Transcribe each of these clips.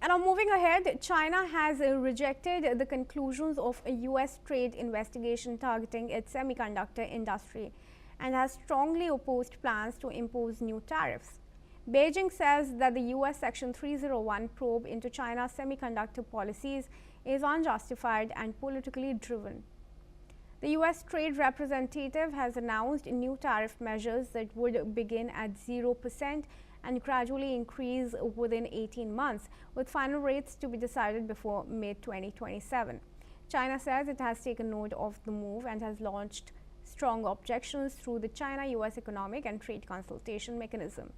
Now, moving ahead, China has rejected the conclusions of a U.S. trade investigation targeting its semiconductor industry and has strongly opposed plans to impose new tariffs. Beijing says that the U.S. Section 301 probe into China's semiconductor policies is unjustified and politically driven. The U.S. Trade Representative has announced new tariff measures that would begin at 0% and gradually increase within 18 months, with final rates to be decided before mid-2027. China says it has taken note of the move and has launched strong objections through the China-U.S. Economic and Trade Consultation Mechanism.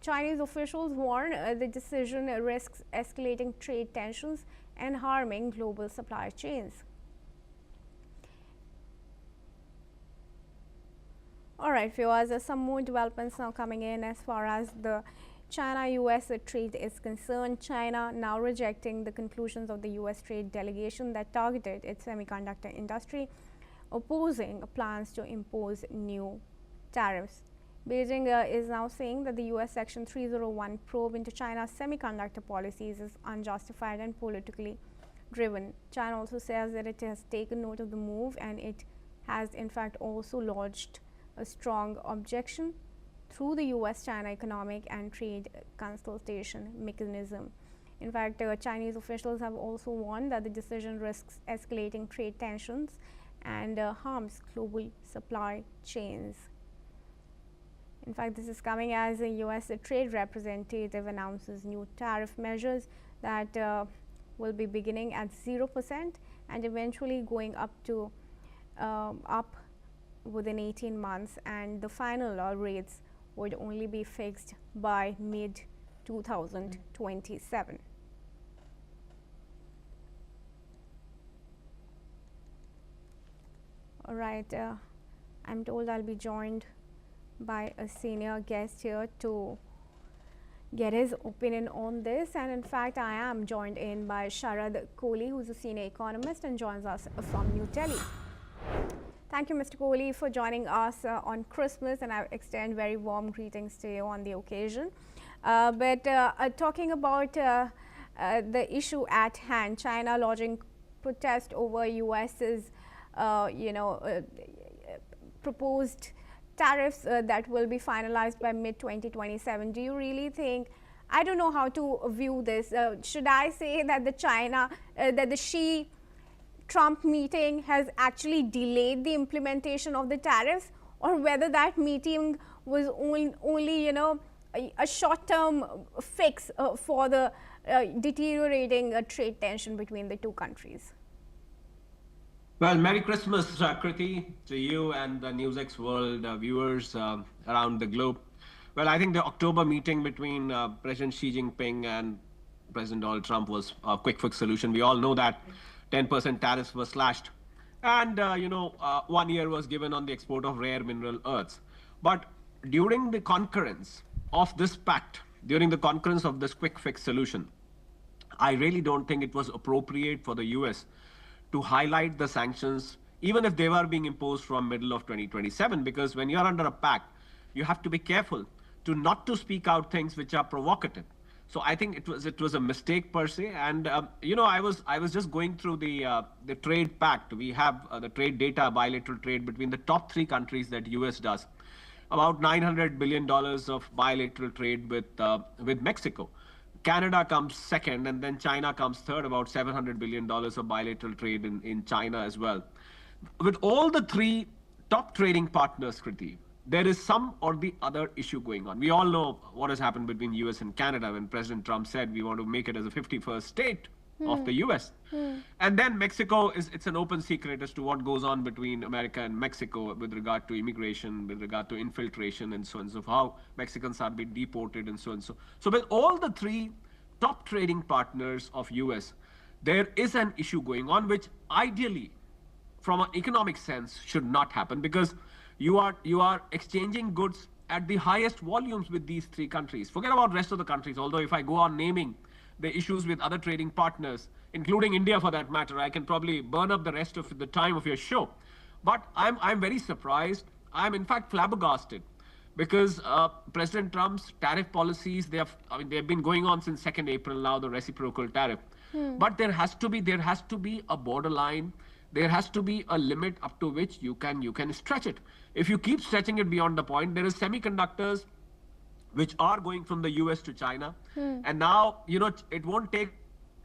Chinese officials warn the decision risks escalating trade tensions and harming global supply chains. All right, viewers, there's some more developments now coming in as far as the China-US trade is concerned. China now rejecting the conclusions of the US trade delegation that targeted its semiconductor industry, opposing plans to impose new tariffs. Beijing is now saying that the US Section 301 probe into China's semiconductor policies is unjustified and politically driven. China also says that it has taken note of the move and it has in fact also lodged a strong objection through the US-China Economic and Trade Consultation Mechanism. In fact, Chinese officials have also warned that the decision risks escalating trade tensions and harms global supply chains. In fact, this is coming as a US Trade Representative announces new tariff measures that will be beginning at 0% and eventually going up to within 18 months, and the final rates would only be fixed by mid-2027. All right, I'm told I'll be joined by a senior guest here to get his opinion on this, and in fact I am joined in by Sharad Kohli, who's a senior economist and joins us from New Delhi. Thank you, Mr. Kohli, for joining us on Christmas, and I extend very warm greetings to you on the occasion. Talking about the issue at hand, China lodging protest over US's proposed tariffs that will be finalized by mid-2027. Do you really think, I don't know how to view this, should I say that the Xi-Trump meeting has actually delayed the implementation of the tariffs, or whether that meeting was only a short-term fix for the deteriorating trade tension between the two countries? Well, Merry Christmas, Kriti, to you and the NewsX World viewers around the globe. Well, I think the October meeting between President Xi Jinping and President Donald Trump was a quick fix solution. We all know that 10% tariffs were slashed, and 1 year was given on the export of rare mineral earths. But during the concurrence of this pact, during the concurrence of this quick fix solution, I really don't think it was appropriate for the US to highlight the sanctions, even if they were being imposed from middle of 2027, because when you're under a pact, you have to be careful not to speak out things which are provocative. So I think it was a mistake per se, and I was just going through the trade pact. We have the trade data, bilateral trade between the top 3 countries that US does, about $900 billion of bilateral trade with Mexico. Canada comes second, and then China comes third, about $700 billion of bilateral trade in China as well. With all the 3 top trading partners, Kriti, there is some or the other issue going on. We all know what has happened between US and Canada when President Trump said we want to make it as a 51st state of the US. And then Mexico, it's an open secret as to what goes on between America and Mexico with regard to immigration, with regard to infiltration and so on, so how Mexicans are being deported and so on. So with all the 3 top trading partners of US, there is an issue going on which ideally, from an economic sense, should not happen, because you are exchanging goods at the highest volumes with these 3 countries. Forget about rest of the countries, although if I go on naming the issues with other trading partners, including India for that matter, I can probably burn up the rest of the time of your show. But I'm very surprised. I'm in fact flabbergasted because President Trump's tariff policies, they've been going on since 2nd April now, the reciprocal tariff. But there has to be a borderline. There has to be a limit up to which you can stretch it. If you keep stretching it beyond the point, there is semiconductors which are going from the US to China. And now, it won't take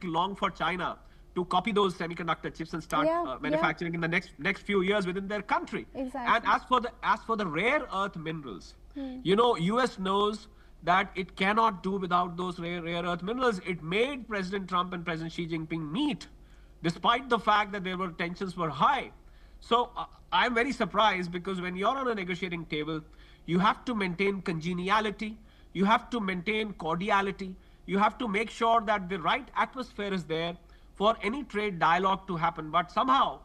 long for China to copy those semiconductor chips and start manufacturing in the next few years within their country. Exactly. And as for the rare earth minerals, US knows that it cannot do without those rare earth minerals. It made President Trump and President Xi Jinping meet, despite the fact that tensions were high. So I'm very surprised, because when you're on a negotiating table, you have to maintain congeniality, you have to maintain cordiality, you have to make sure that the right atmosphere is there for any trade dialogue to happen. But somehow,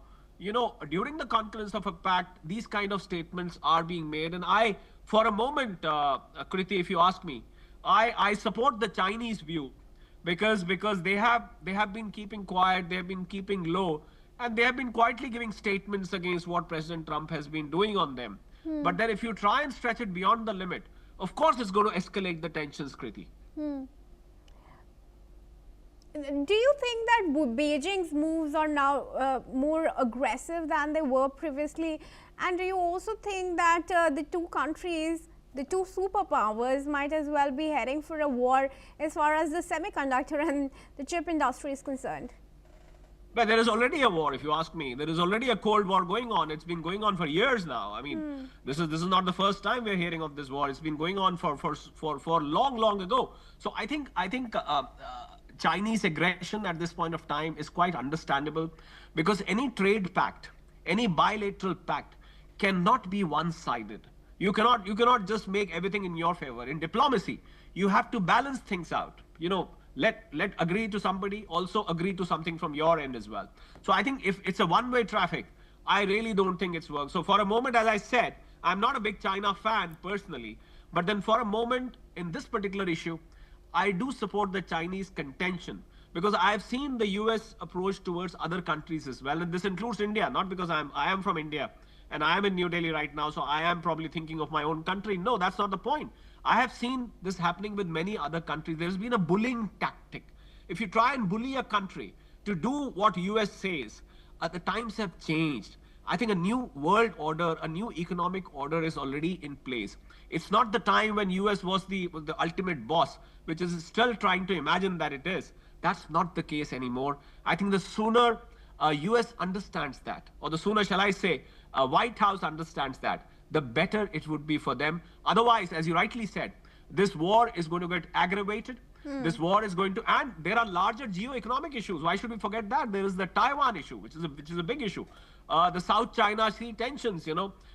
during the concurrence of a pact, these kind of statements are being made. And for a moment, Kriti, if you ask me, I support the Chinese view, because they have been keeping quiet, they have been keeping low, and they have been quietly giving statements against what President Trump has been doing on them. But then if you try and stretch it beyond the limit, of course it's going to escalate the tensions, Kriti. Do you think that Beijing's moves are now more aggressive than they were previously? And do you also think that the two countries, the two superpowers, might as well be heading for a war as far as the semiconductor and the chip industry is concerned? But there is already a war, if you ask me. There is already a Cold War going on. It's been going on for years now. I mean, this is not the first time we're hearing of this war. It's been going on for long ago. So I think Chinese aggression at this point of time is quite understandable, because any trade pact, any bilateral pact, cannot be one-sided. You cannot just make everything in your favor. In diplomacy, you have to balance things out. Let agree to somebody, also agree to something from your end as well. So I think if it's a one-way traffic, I really don't think it's worked. So for a moment, as I said, I'm not a big China fan personally, but then for a moment in this particular issue, I do support the Chinese contention, because I've seen the US approach towards other countries as well, and this includes India, not because I am from India and I am in New Delhi right now, so I am probably thinking of my own country. No, that's not the point. I have seen this happening with many other countries. There's been a bullying tactic. If you try and bully a country to do what US says, the times have changed. I think a new world order, a new economic order is already in place. It's not the time when US was the ultimate boss, which is still trying to imagine that it is. That's not the case anymore. I think the sooner US understands that, or the sooner, shall I say, White House understands that, the better it would be for them. Otherwise, as you rightly said, this war is going to get aggravated. This war is going to, and there are larger geo-economic issues. Why should we forget that? There is the Taiwan issue, which is a big issue. The South China Sea tensions,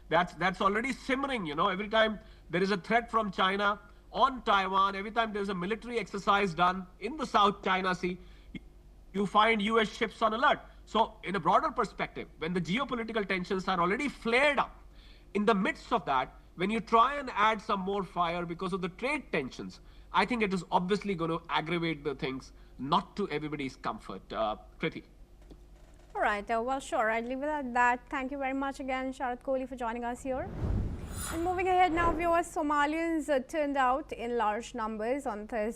that's already simmering. Every time there is a threat from China on Taiwan, every time there's a military exercise done in the South China Sea, you find US ships on alert. So in a broader perspective, when the geopolitical tensions are already flared up, in the midst of that, when you try and add some more fire because of the trade tensions, I think it is obviously going to aggravate the things, not to everybody's comfort. Kriti. All right. Well, sure. I'd leave it at that. Thank you very much again, Sharat Kohli, for joining us here. And moving ahead now, viewers, Somalians turned out in large numbers on Thursday